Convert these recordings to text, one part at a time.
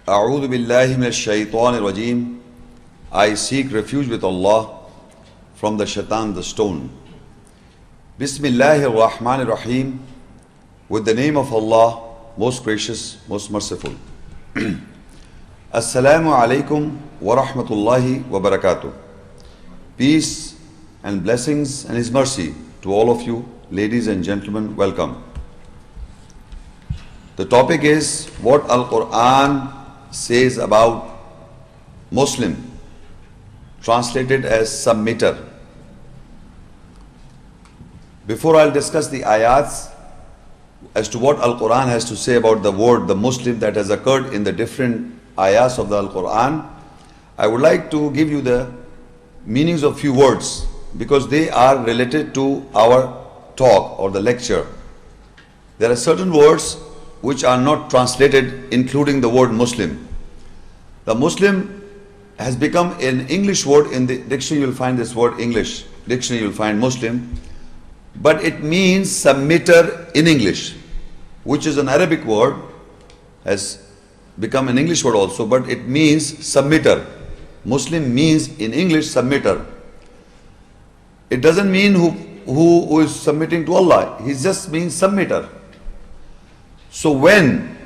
أعوذ بالله من الشيطان الرجيم. I seek refuge with Allah from the shaitan, the stone. Bismillahir Rahmanir Rahim. With the name of Allah, most gracious, most merciful. Assalamu alaikum wa rahmatullahi wa barakatuh. Peace and blessings and His mercy to all of you, ladies and gentlemen, welcome. The topic is what Al-Quran says about Muslim, translated as submitter. Before I'll discuss the ayats as to what Al-Quran has to say about the word, the Muslim, that has occurred in the different ayats of the Al-Quran, I would like to give you the meanings of few words because they are related to our talk or the lecture. There are certain words which are not translated, including the word Muslim. The Muslim has become an English word. In the dictionary you'll find this word English. Dictionary you'll find Muslim. But it means submitter in English, which is an Arabic word, has become an English word also, but it means submitter. Muslim means in English submitter. It doesn't mean who is submitting to Allah. He just means submitter. So when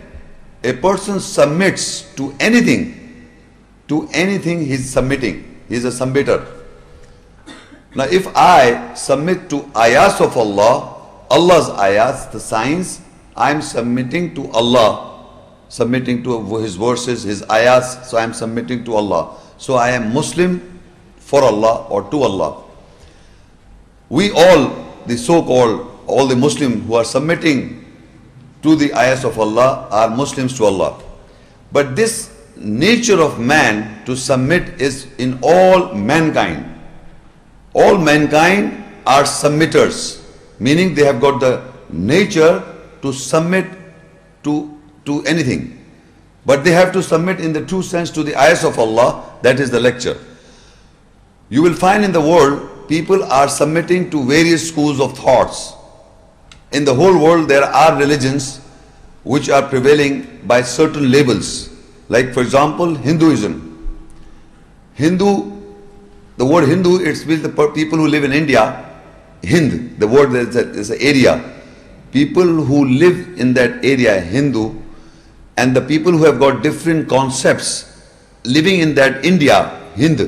a person submits to anything he's submitting. He's a submitter. Now if I submit to ayats of Allah, Allah's ayats, the signs, I'm submitting to Allah, submitting to His verses, His ayats, so I'm submitting to Allah. So I am Muslim for Allah or to Allah. We all, the so-called, all the Muslims who are submitting to the ayahs of Allah are Muslims to Allah. But this nature of man to submit is in all mankind. All mankind are submitters, meaning they have got the nature to submit to anything. But they have to submit in the true sense to the ayahs of Allah. That is the lecture. You will find in the world, people are submitting to various schools of thoughts. In the whole world there are religions which are prevailing by certain labels. Like for example, Hinduism. The word Hindu, it means the people who live in India. Hind, the word is an area. People who live in that area, Hindu, and the people who have got different concepts living in that India, Hind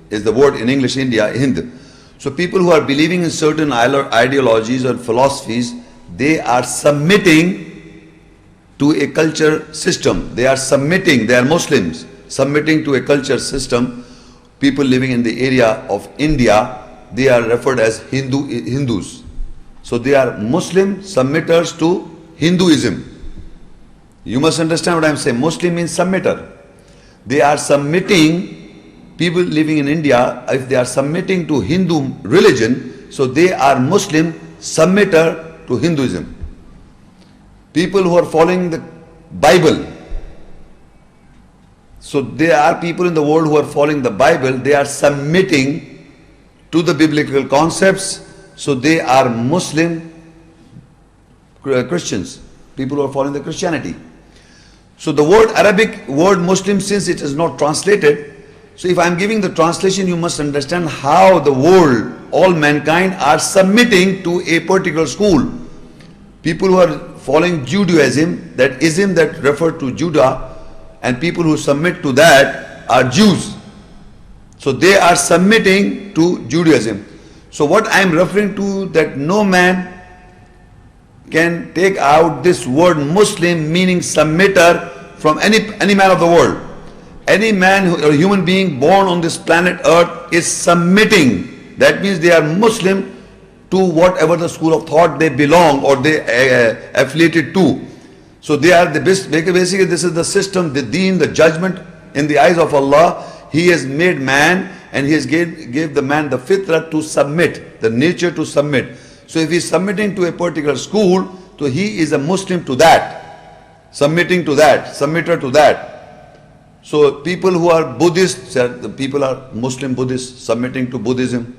is the word in English, India, Hind. So people who are believing in certain ideologies or philosophies, they are submitting to a culture system. They are submitting, they are Muslims, submitting to a culture system. People living in the area of India, they are referred as Hindus. So they are Muslim submitters to Hinduism. You must understand what I am saying. Muslim means submitter. They are submitting, people living in India, if they are submitting to Hindu religion, so they are Muslim submitter to Hinduism. People who are following the Bible, so there are people in the world who are following the Bible, they are submitting to the biblical concepts, so they are Muslim Christians, people who are following the Christianity. So the word Arabic word Muslim, since it is not translated, so if I am giving the translation, you must understand how the world, all mankind are submitting to a particular school. People who are following Judaism, that ism that refer to Judah, and people who submit to that are Jews. So they are submitting to Judaism. So what I am referring to, that no man can take out this word Muslim meaning submitter from any man of the world. Any man or human being born on this planet earth is submitting. That means they are Muslim to whatever the school of thought they belong or they affiliated to. So they are the best. Basically this is the system, the deen, the judgment in the eyes of Allah. He has made man and He has gave the man the fitrah to submit, the nature to submit. So if he is submitting to a particular school, so he is a Muslim to that, submitting to that, submitter to that. So people who are Buddhists, the people are Muslim Buddhists submitting to Buddhism.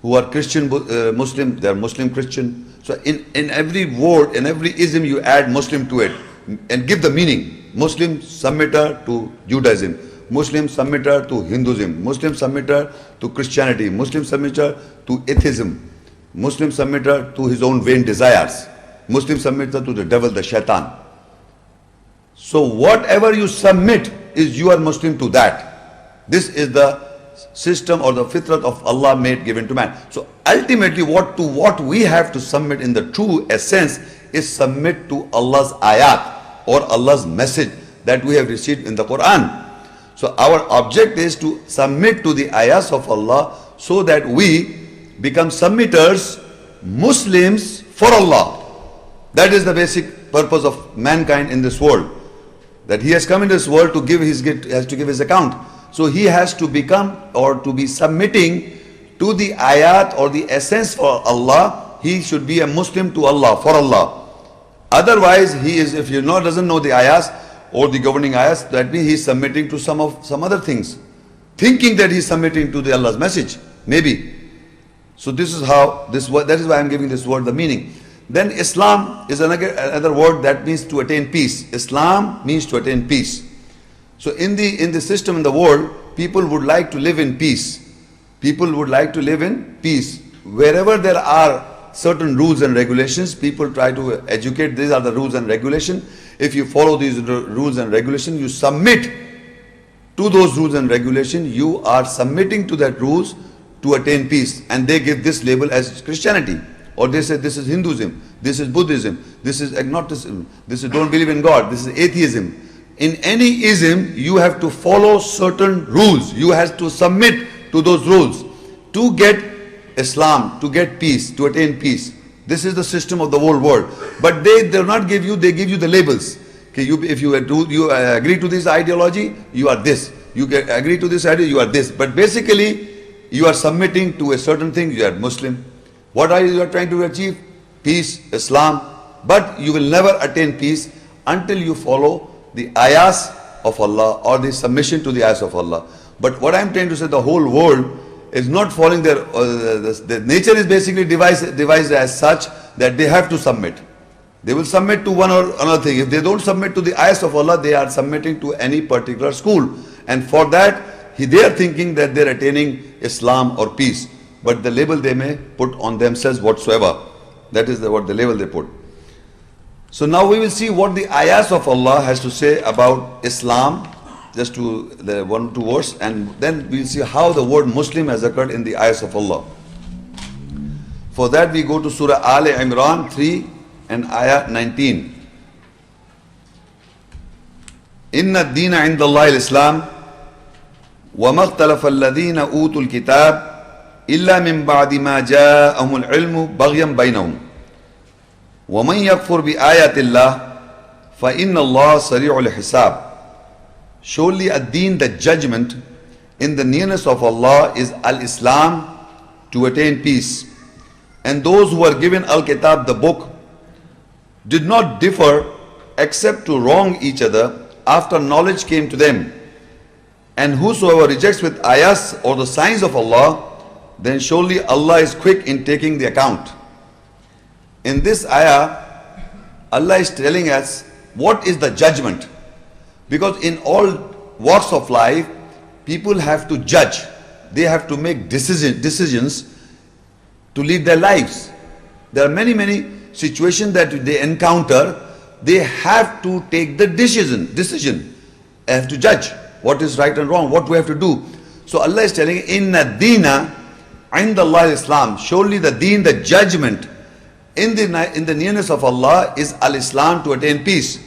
Who are Christian Muslim, they are Muslim Christian. So in every word, in every ism you add Muslim to it. and give the meaning. Muslim submitter to Judaism, Muslim submitter to Hinduism, Muslim submitter to Christianity, Muslim submitter to atheism, Muslim submitter to his own vain desires, Muslim submitter to the devil, the shaitan. So whatever you submit is you are Muslim to that. This is the system or the fitrat of Allah made given to man. So ultimately what we have to submit in the true essence is submit to Allah's ayat or Allah's message that we have received in the Quran. So our object is to submit to the ayahs of Allah so that we become submitters, Muslims for Allah. That is the basic purpose of mankind in this world. That he has come in this world to has to give his account. So he has to become or to be submitting to the ayat or the essence for Allah. He should be a Muslim to Allah, for Allah. Otherwise, if he doesn't know the ayahs or the governing ayahs, that means he is submitting to some other things, thinking that he is submitting to the Allah's message, maybe. So this is how that is why I am giving this word the meaning. Then Islam is another word that means to attain peace. Islam means to attain peace. So in the system in the world, people would like to live in peace. People would like to live in peace. Wherever there are certain rules and regulations, people try to educate, these are the rules and regulations. If you follow these rules and regulations, you submit to those rules and regulations, you are submitting to that rules to attain peace. And they give this label as Christianity. Or they say this is Hinduism, this is Buddhism, this is agnosticism, this is don't believe in God, this is atheism. In any ism, you have to follow certain rules. You have to submit to those rules to get Islam, to get peace, to attain peace. This is the system of the whole world. But they do not give you, they give you the labels. Okay, if you agree to this ideology, you are this. You agree to this idea, you are this. But basically, you are submitting to a certain thing, you are Muslim. What are you trying to achieve? Peace, Islam. But you will never attain peace until you follow the ayahs of Allah or the submission to the ayahs of Allah. But what I am trying to say, the whole world is not following the nature is basically devised as such that they have to submit. They will submit to one or another thing. If they don't submit to the ayahs of Allah, they are submitting to any particular school. And for that, they are thinking that they are attaining Islam or peace. But the label they may put on themselves whatsoever. That is what the label they put. So now we will see what the ayahs of Allah has to say about Islam, just to the 1 or 2 verse, and then we will see how the word Muslim has occurred in the ayahs of Allah. For that we go to Surah Al Imran 3 and ayah 19. Inna ad-deena 'inda Allah al-Islam wa ma ikhtalafa alladhina utul kitab illa min ba'di ma ja'ahum al-'ilmu baghyan baynahum wa man yakfur bi ayati Allah fa inna Allah sari'ul hisab. Surely ad-deen, the judgment, in the nearness of Allah is al-Islam, to attain peace. And those who are given al-Kitab, the book, did not differ except to wrong each other after knowledge came to them. And whosoever rejects with ayahs or the signs of Allah, then surely Allah is quick in taking the account. In this ayah, Allah is telling us what is the judgment. Because in all walks of life, people have to judge. They have to make decisions to lead their lives. There are many situations that they encounter. They have to take the decision. They have to judge what is right and wrong, what we have to do. So Allah is telling, Inna deena 'inda Allah al-Islam. Surely the deen, the judgment in the nearness of Allah is al-Islam, to attain peace.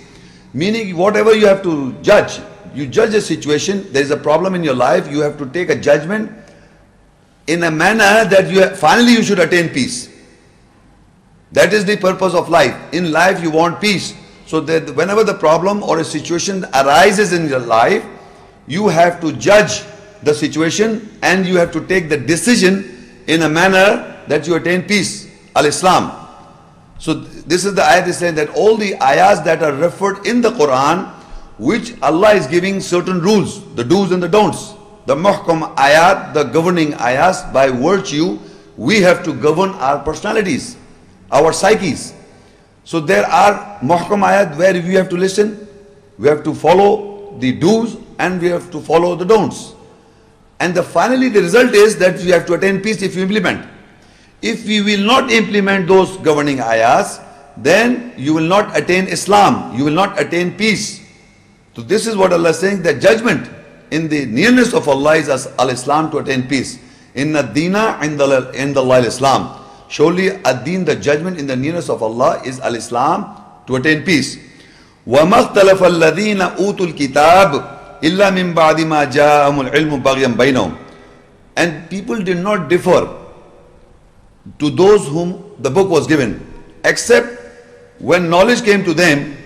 Meaning whatever you have to judge, you judge a situation, there is a problem in your life, you have to take a judgment in a manner that finally you should attain peace. That is the purpose of life. In life you want peace. So that whenever the problem or a situation arises in your life, you have to judge the situation and you have to take the decision in a manner that you attain peace. Al-Islam. So this is the ayat is saying that all the ayahs that are referred in the Quran, which Allah is giving certain rules, the do's and the don'ts. The muhkam ayat, the governing ayahs, by virtue we have to govern our personalities, our psyches. So there are muhkam ayat where we have to listen, we have to follow the do's and we have to follow the don'ts. And finally the result is that we have to attain peace if we implement. If we will not implement those governing ayahs, then you will not attain Islam, you will not attain peace. So this is what Allah is saying, that judgment in the nearness of Allah is al-Islam, to attain peace. Inna dina inda Allah al-Islam. Surely ad-din, the judgment in the nearness of Allah, is al-Islam, to attain peace. وَمَا اخْتَلَفَ الَّذِينَ أُوتُوا الْكِتَابِ إِلَّا مِنْ بَعْدِ مَا جَاءَهُمُ الْعِلْمُ بَغْيًا بَيْنَهُمْ. And people did not differ to those whom the book was given, except when knowledge came to them.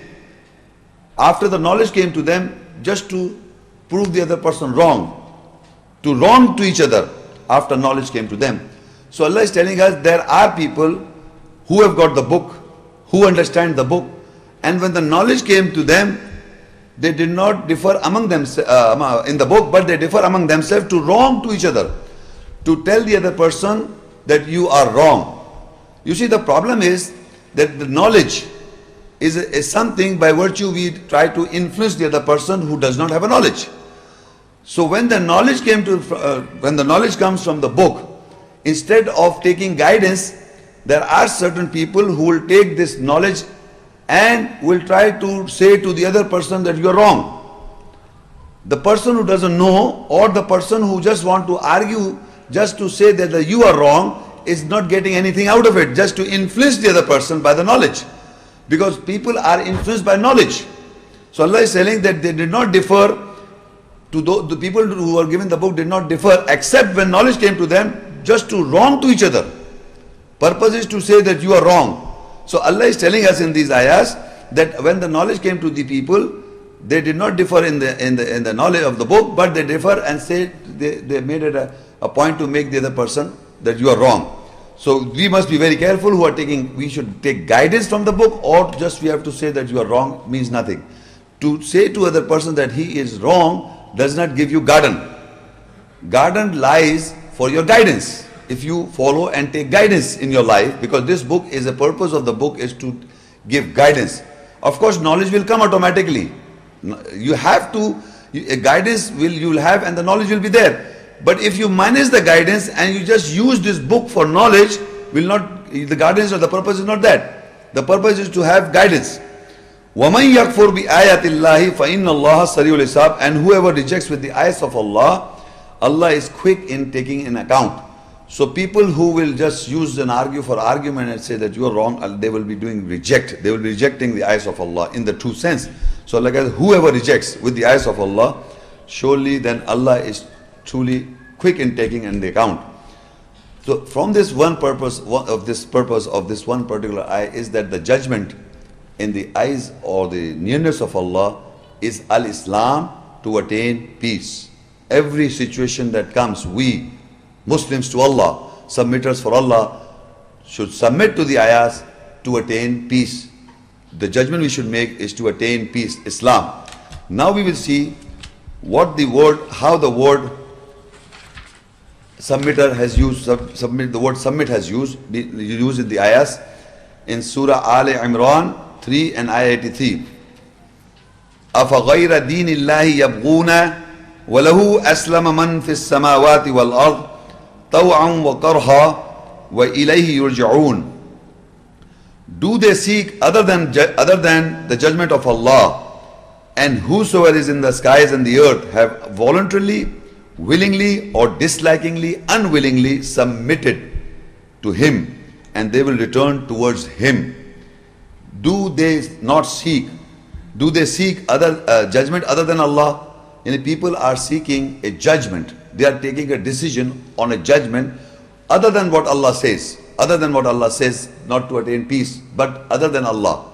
After the knowledge came to them, just to prove the other person wrong, to wrong to each other, after knowledge came to them. So Allah is telling us there are people who have got the book, who understand the book, and when the knowledge came to them, they did not differ among themselves in the book, but they differ among themselves to wrong to each other, to tell the other person that you are wrong. You see, the problem is that the knowledge is something by virtue we try to influence the other person who does not have a knowledge. So when the knowledge comes from the book, instead of taking guidance, there are certain people who will take this knowledge and will try to say to the other person that you are wrong. The person who doesn't know, or the person who just want to argue just to say that you are wrong, is not getting anything out of it, just to influence the other person by the knowledge. Because people are influenced by knowledge. So Allah is telling that they did not differ, to the people who were given the book did not differ, except when knowledge came to them, just to wrong to each other. Purpose is to say that you are wrong. So Allah is telling us in these ayahs that when the knowledge came to the people, they did not differ in the knowledge of the book, but they differ and say they made it a point to make the other person that you are wrong. So we must be very careful who are taking, we should take guidance from the book, or just we have to say that you are wrong means nothing. To say to other person that he is wrong does not give you garden. Garden lies for your guidance. If you follow and take guidance in your life, because this book is, the purpose of the book is to give guidance. Of course, knowledge will come automatically. You have to, guidance you will have and the knowledge will be there. But if you minus the guidance and you just use this book for knowledge, the guidance or the purpose is not that. The purpose is to have guidance. وَمَنْ يَكْفُرْ بِآيَاتِ اللَّهِ فَإِنَّ اللَّهَ سَرِيعُ الْحِسَابِ. And whoever rejects with the ayahs of Allah, Allah is quick in taking in account. So people who will just use and argue for argument and say that you are wrong, they will be doing reject. They will be rejecting the ayahs of Allah in the true sense. So like whoever rejects with the ayahs of Allah, surely then Allah is truly quick in taking in the account. So from this one purpose of this one particular ayah is that the judgment in the eyes or the nearness of Allah is al-Islam, to attain peace. Every situation that comes, we Muslims to Allah, submitters for Allah, should submit to the ayahs to attain peace. The judgment we should make is to attain peace, Islam. Now we will see how the word submitter has used, the word submit has used in the ayahs in Surah Al-Imran 3 and ayah 83. أَفَغَيْرَ دِينِ اللَّهِ يَبْغُونَ وَلَهُ أَسْلَمَ مَنْ فِي السَّمَاوَاتِ وَالْأَرْضِ طَوْعًا وَكَرْهًا وَإِلَيْهِ يُرْجَعُونَ. Do they seek other than the judgment of Allah? And whosoever is in the skies and the earth have voluntarily, willingly or dislikingly, unwillingly submitted to Him, and they will return towards Him. Do they seek other judgment other than Allah? And people are seeking a judgment. They are taking a decision on a judgment other than what Allah says. Other than what Allah says, not to attain peace, but other than Allah.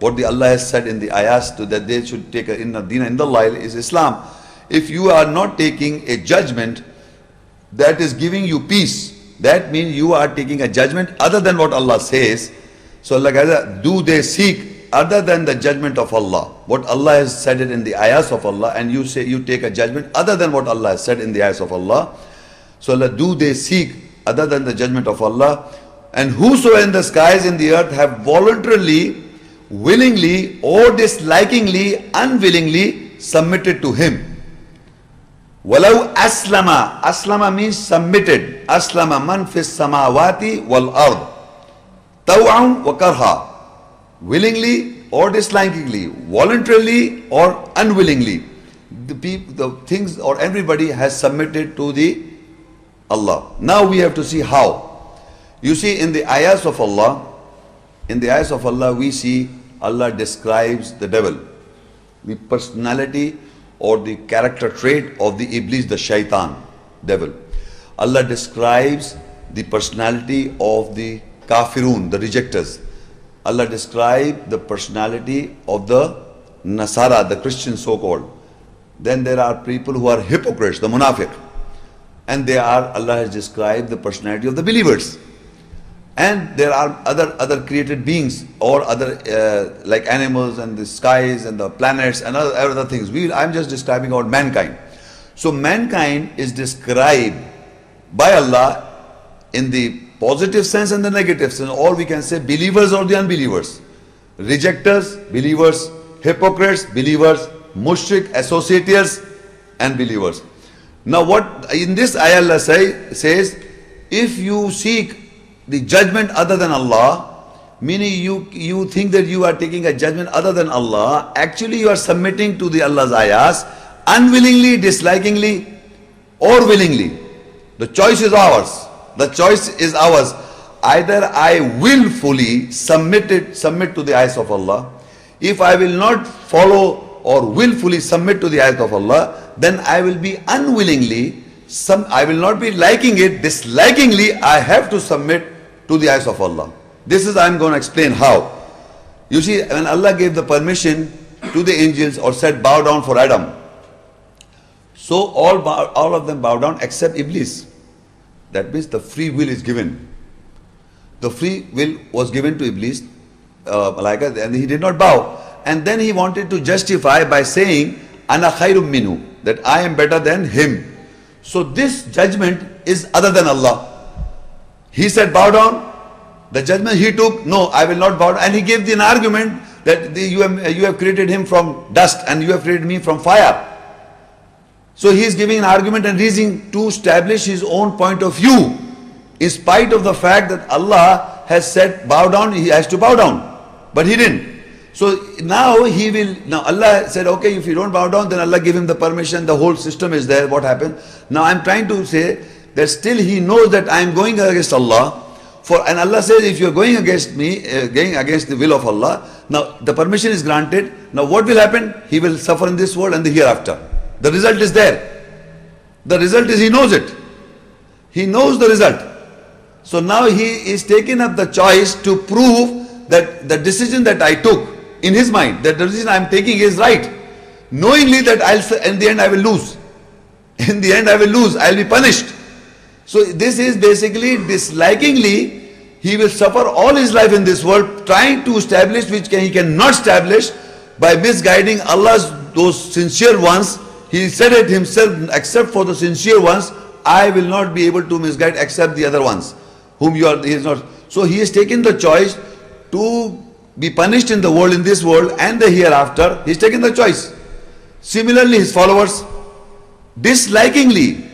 What the Allah has said in the ayahs that they should take inna dina indallahi is Islam. If you are not taking a judgment that is giving you peace, that means you are taking a judgment other than what Allah says. So Allah says, do they seek other than the judgment of Allah? What Allah has said it in the ayahs of Allah, and you say you take a judgment other than what Allah has said in the ayahs of Allah. So Allah, do they seek other than the judgment of Allah? And whosoever in the skies and the earth have voluntarily willingly or dislikingly, unwillingly submitted to him. Walau aslama. Aslama means submitted. Aslama man fis samawati wal ard. Taw'an wa karha. Willingly or dislikingly, voluntarily or unwillingly. The things or everybody has submitted to the Allah. Now we have to see how. You see, in the ayahs of Allah, we see Allah describes the devil, the personality or the character trait of the Iblis, the shaitan, devil. Allah describes the personality of the kafirun, the rejectors. Allah describes the personality of the Nasara, the Christians so-called. Then there are people who are hypocrites, the munafiq. And Allah has described the personality of the believers. And there are other created beings or other like animals and the skies and the planets and other things. I'm just describing about mankind. So mankind is described by Allah in the positive sense and the negative sense. Or we can say believers or the unbelievers. Rejectors, believers. Hypocrites, believers. Mushrik, associators and believers. Now what in this ayah Allah says, if you seek the judgment other than Allah, meaning you think that you are taking a judgment other than Allah, actually you are submitting to the Allah's ayahs unwillingly, dislikingly or willingly. The choice is ours. The choice is ours. Either I willfully submit to the ayahs of Allah. If I will not follow or willfully submit to the ayat of Allah, then I will be unwillingly, I will not be liking it, dislikingly, I have to submit to the ayats of Allah. This is, I'm going to explain how. You see, when Allah gave the permission to the angels or said bow down for Adam, so all of them bow down except Iblis. That means the free will is given. The free will was given to Iblis, Malaika, and he did not bow. And then he wanted to justify by saying, Ana khairum minhu, that I am better than him. So this judgment is other than Allah. He said bow down. The judgment he took, no, I will not bow down. And he gave an argument that you have created him from dust and you have created me from fire. So he is giving an argument and reason to establish his own point of view. In spite of the fact that Allah has said bow down, he has to bow down. But he didn't. So now Allah said, okay, if you don't bow down, then Allah gave him the permission, the whole system is there, what happened? Now I'm trying to say that still he knows that I'm going against Allah. And Allah says, if you're going against me, going against the will of Allah, now the permission is granted. Now what will happen? He will suffer in this world and the hereafter. The result is there. The result is he knows it. He knows the result. So now he is taking up the choice to prove that the decision that I took, in his mind, that the decision I am taking is right, knowingly that in the end I will lose. In the end I will lose, I will be punished. So this is basically dislikingly, he will suffer all his life in this world, trying to establish which he cannot establish by misguiding Allah's those sincere ones. He said it himself, except for the sincere ones, I will not be able to misguide except the other ones, whom he is not. So he has taken the choice to be punished in the world, in this world and the hereafter. He's taken the choice. Similarly, his followers, dislikingly,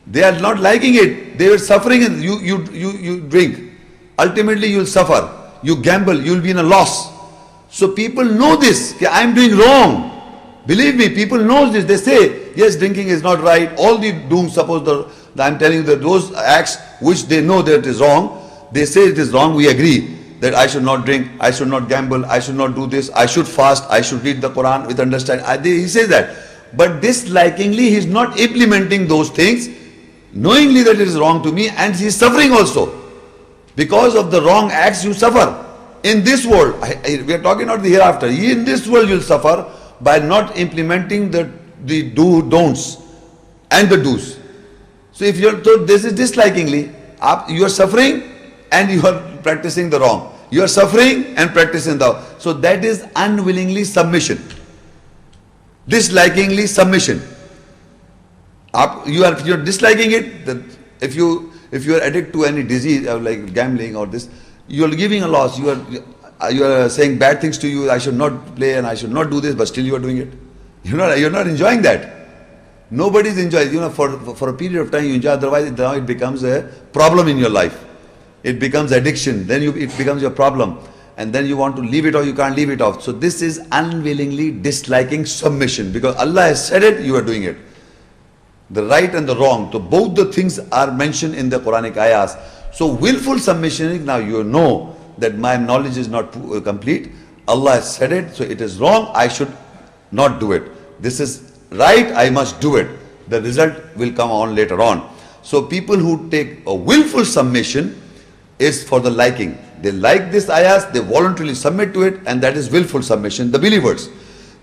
they are not liking it. They were suffering. And you drink. Ultimately, you will suffer. You gamble. You will be in a loss. So people know this. I am doing wrong. Believe me, people know this. They say, yes, drinking is not right. All the doom, suppose I am telling you that those acts which they know that it is wrong, they say it is wrong. We agree that I should not drink, I should not gamble, I should not do this, I should fast, I should read the Quran with understanding. He says that. But dislikingly, he is not implementing those things, knowingly that it is wrong to me, and he is suffering also. Because of the wrong acts, you suffer. In this world, we are talking about the hereafter. In this world, you will suffer by not implementing the don'ts and the do's. So if you are told this is dislikingly, you are suffering and you are practicing the wrong. You are suffering and practicing the wrong. So that is unwillingly submission. Dislikingly submission. You are disliking it. That if you are addicted to any disease like gambling or this, you are giving a loss. you are saying bad things to you, I should not play and I should not do this, but still you are doing it. You're not enjoying that. Nobody is enjoying. For a period of time you enjoy, otherwise now it becomes a problem in your life. It becomes addiction, then it becomes your problem. And then you want to leave it or you can't leave it off. So this is unwillingly disliking submission, because Allah has said it, you are doing it. The right and the wrong. So both the things are mentioned in the Quranic ayahs. So willful submission is, now you know that my knowledge is not complete. Allah has said it, so it is wrong, I should not do it. This is right, I must do it. The result will come on later on. So people who take a willful submission is for the liking. They like this ayahs, they voluntarily submit to it, and that is willful submission, the believers.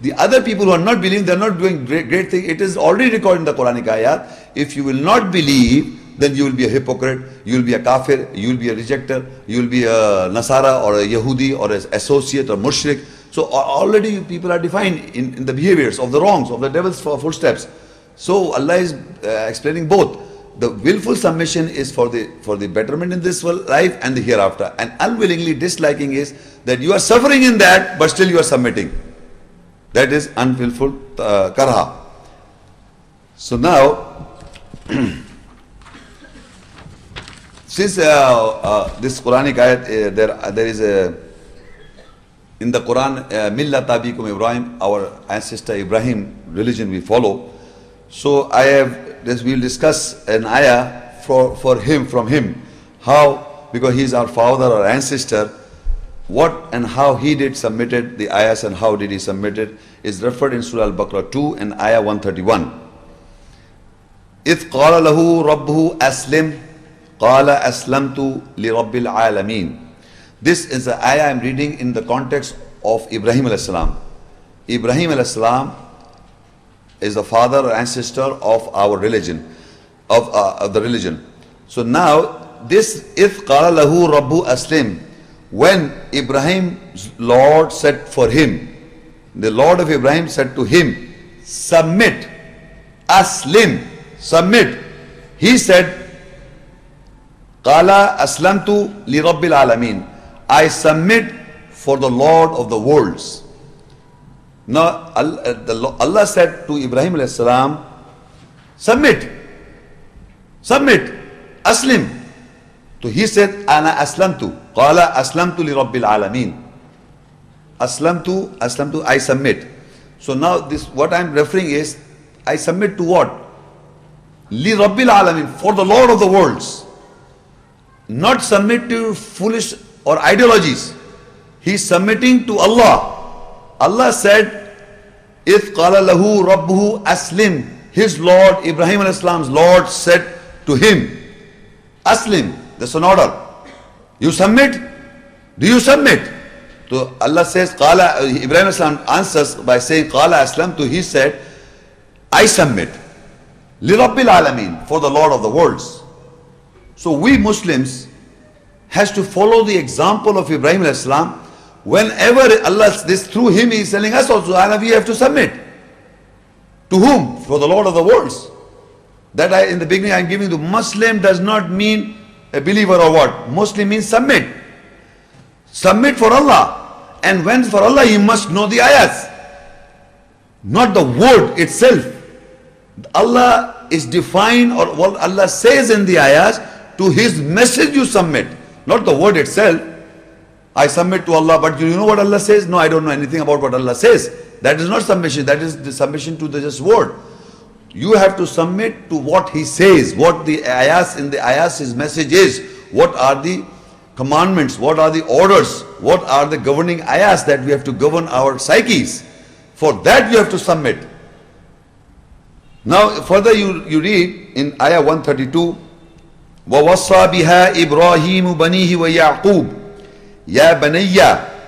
The other people who are not believing, they are not doing great thing. It is already recorded in the Quranic ayat. If you will not believe, then you will be a hypocrite, you will be a kafir, you will be a rejecter, you will be a Nasara or a Yahudi or an associate or mushrik. So already people are defined in the behaviors of the wrongs, of the devil's footsteps. So Allah is explaining both. The willful submission is for the betterment in this life and the hereafter. And unwillingly disliking is that you are suffering in that, but still you are submitting. That is unwillful karha. So now, since this Quranic ayat, there is a, in the Quran, Millat Abikum Ibrahim, our ancestor Ibrahim religion we follow. So we will discuss an ayah from him, how, because he is our father or ancestor, what and how he did submitted the ayahs and how did he submit it is referred in Surah Al-Baqarah 2 and ayah 131. إِذْ قَالَ لَهُ رَبُّهُ أَسْلِمْ قَالَ أَسْلَمْتُ لِرَبِّ الْعَالَمِينَ. This is the ayah I am reading in the context of Ibrahim alayhi salam. Ibrahim alayhi salam is the father or ancestor of our religion, of the religion. So now this إِذْ قَالَ لَهُ رَبُّهُ أَسْلِمْ, when Ibrahim's Lord said for him, the Lord of Ibrahim said to him, submit, aslim, submit. He said, Qala aslamtu li rabbil alamin, I submit for the Lord of the worlds. Now Allah said to Ibrahim alayhi salam, submit, aslim. So he said, Ana aslamtu. Qala aslamtu li rabbil alamin. Aslamtu, I submit. So now this, what I am referring is, I submit to what? Li rabbil alamin, for the Lord of the worlds. Not submit to foolish or ideologies. He is submitting to Allah. Allah said, إِذْ قَالَ لَهُ رَبُّهُ أَسْلِمْ. His Lord, Ibrahim alayhi salam's Lord said to him, Aslim. That's an order. You submit? Do you submit? So Allah says, Qala, Ibrahim Islam answers by saying, Qala aslamtu, he said, I submit. Li Rabbil Alameen, for the Lord of the worlds. So we Muslims has to follow the example of Ibrahim Islam. Whenever Allah, this through him, he is telling us also, we have to submit. To whom? For the Lord of the worlds. That in the beginning I am giving you, Muslim does not mean a believer or what? Muslim means submit. Submit for Allah. And when for Allah, you must know the ayahs. Not the word itself. Allah is defined, or what Allah says in the ayahs, to his message you submit. Not the word itself. I submit to Allah, but you know what Allah says? No, I don't know anything about what Allah says. That is not submission. That is the submission to the just word. You have to submit to what he says, what the ayahs, in the ayahs his message is, what are the commandments, what are the orders, what are the governing ayahs that we have to govern our psyches. For that you have to submit. Now further you read in ayah 132, وَوَصَّى بِهَا إِبْرَاهِيمُ بَنِيهِ وَيَعْقُوبُ يَا بَنَيَّ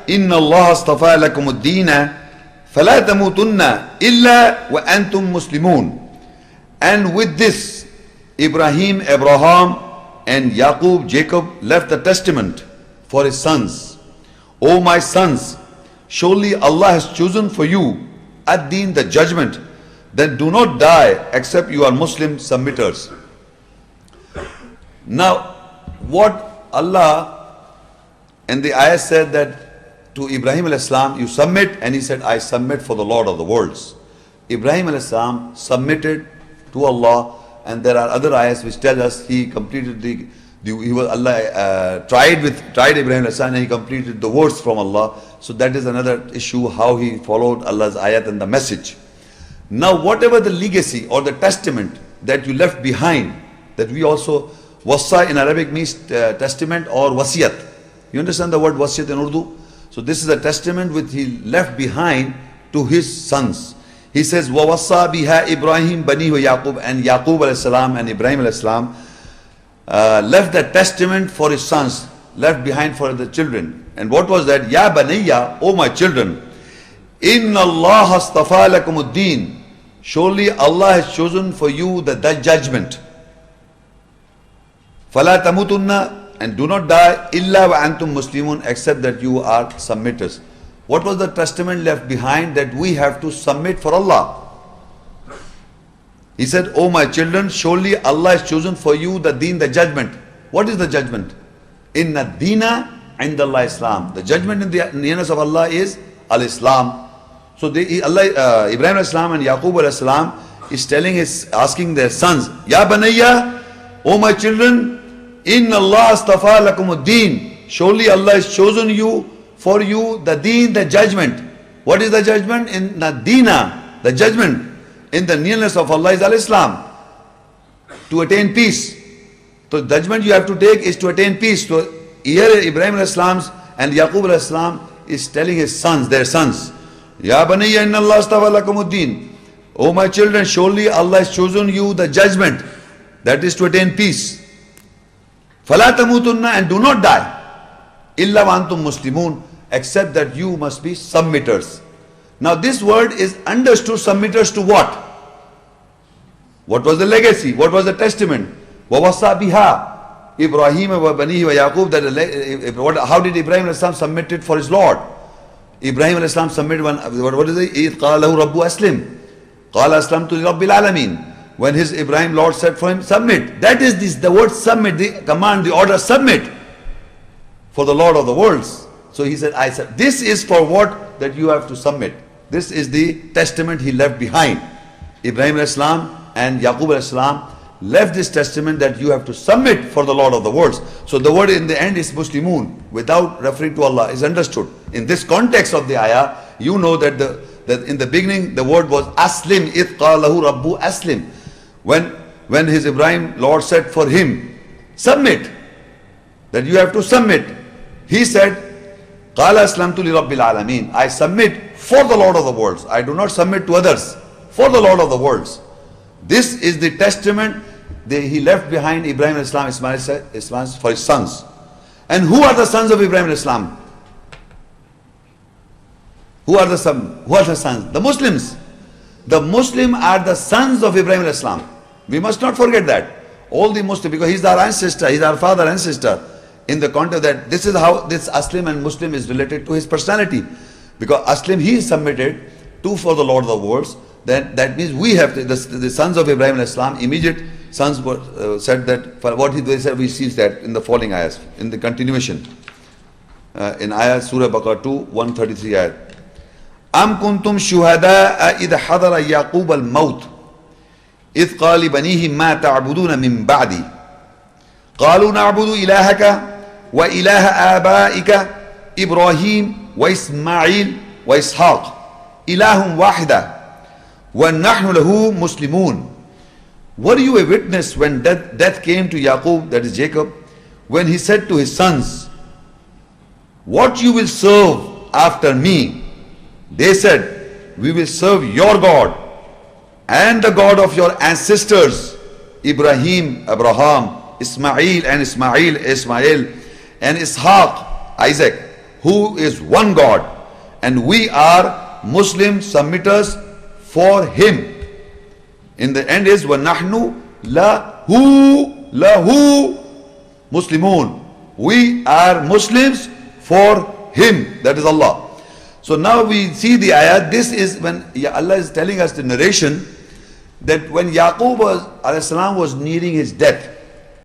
إِنَّ اللَّهَ اصْطَفَى لَكُمُ الدِّينَ فَلَا تَمُوتُنَّ إِلَّا وَأَنْتُمْ مُسْلِمُونَ. And with this, Abraham, and Yaqub, Jacob, left the testament for his sons. O my sons, surely Allah has chosen for you ad-din, the judgment. Then do not die except you are Muslim submitters. Now, what Allah and the ayah said that to Ibrahim alayhi salam, you submit, and he said, I submit for the Lord of the worlds. Ibrahim alayhi salam submitted to Allah, and there are other ayahs which tell us he completed Allah tried Ibrahim alayhi salam and he completed the words from Allah. So that is another issue, how he followed Allah's ayat and the message. Now whatever the legacy or the testament that you left behind, that we also, wasa in Arabic means testament or wasiyat. You understand the word wasiyat in Urdu? So this is a testament which he left behind to his sons. He says, وَوَصَّى بِهَا إِبْرَاهِيم بَنِيهُ Yaqub, and Yaqub alayhi salam and Ibrahim alayhi salam left that testament for his sons, left behind for the children. And what was that? Ya Banayya, O my children, Inna Allah astafa lakum ad-deen. Surely Allah has chosen for you the judgment. Fala tamutunna, and do not die, illa wa antum muslimun, except that you are submitters. What was the testament left behind? That we have to submit for Allah. He said, O my children, surely Allah has chosen for you the deen, the judgment. What is the judgment? Inna deena indallah Islam. The judgment in the nearness of Allah is al-Islam. So Ibrahim alayhi salam and Yaqub alayhi salam is asking their sons, Ya Banayya, O my children, Inna Allah astafa lakum ad-deen. Surely Allah has chosen for you the deen, the judgment. What is the judgment? In the deena, the judgment in the nearness of Allah is al-Islam, to attain peace. So the judgment you have to take is to attain peace. So here Ibrahim alayhi salam and Yaqub alayhi salam is telling his sons, their sons, Ya Banayya inna Allah astafa lakum ad-deen. O my children, surely Allah has chosen you the judgment, that is to attain peace. Fala tamutunna, and do not die, illa wa antum muslimun, except that you must be submitters. Now this word is understood submitters to what? What was the legacy? What was the testament? وَوَصَّى بِهَا إِبْرَاهِيمَ وَبَنِيهِ وَيَعْقُوبَ. How did Ibrahim alayhi salam submit it for his Lord? Ibrahim alayhi salam submitted what is it? إِذْ قَالَ لَهُ رَبُّ أَسْلِمْ قَالَ أَسْلَمْتُ لِرَبِّ الْعَالَمِينَ. When his Ibrahim Lord said for him, submit. That is the word submit, the command, the order, submit for the Lord of the worlds. So he said, I said, this is for what? That you have to submit. This is the testament he left behind. Ibrahim alayhi salam and Yaqub alayhi salam left this testament that you have to submit for the Lord of the worlds. So the word in the end is Muslimun, without referring to Allah, is understood. In this context of the ayah, you know that in the beginning the word was Aslim, إِذْ قَالَ لَهُ رَبُّ Aslim. When his Ibrahim Lord said for him, submit, that you have to submit, he said, قَالَ أَسْلَمْتُ لِرَبِّ الْعَالَمِينَ. I submit for the Lord of the worlds. I do not submit to others, for the Lord of the worlds. This is the testament that he left behind Ibrahim Islam, Islam for his sons. And who are the sons of Ibrahim Islam? Who are the sons? The Muslims. The Muslim are the sons of Ibrahim Islam. We must not forget that. All the Muslims, because he's our ancestor, he's our father and sister. In the context that this is how this Aslim and Muslim is related to his personality. Because Aslim, he submitted to for the Lord of the worlds. Then that means we have to, the sons of Ibrahim Islam, immediate sons were said that, for what they said, we see that in the following ayahs, in the continuation. In ayah Surah Baqarah 2, 133 ayah. Am kuntum shuhada'a idh hadara Yaqub al-maut idh qali banihi ma ta'buduna min ba'di qalu na'budu ilahaka wa ilaha abaika Ibrahim wa Ismail wa Ishaq ilahum wahida wa nahnu lahu muslimun. Were you a witness when death came to Yaqub, that is Jacob, when he said to his sons, what you will serve after me? They said, we will serve your God and the God of your ancestors, Abraham, Ismail, and Ishaq, Isaac, who is one God, and we are Muslim submitters for him. In the end is وَنَحْنُ لَهُ Muslimun. We are Muslims for him, that is Allah. So now we see the ayah. This is when Allah is telling us the narration that when Yaqub was nearing his death,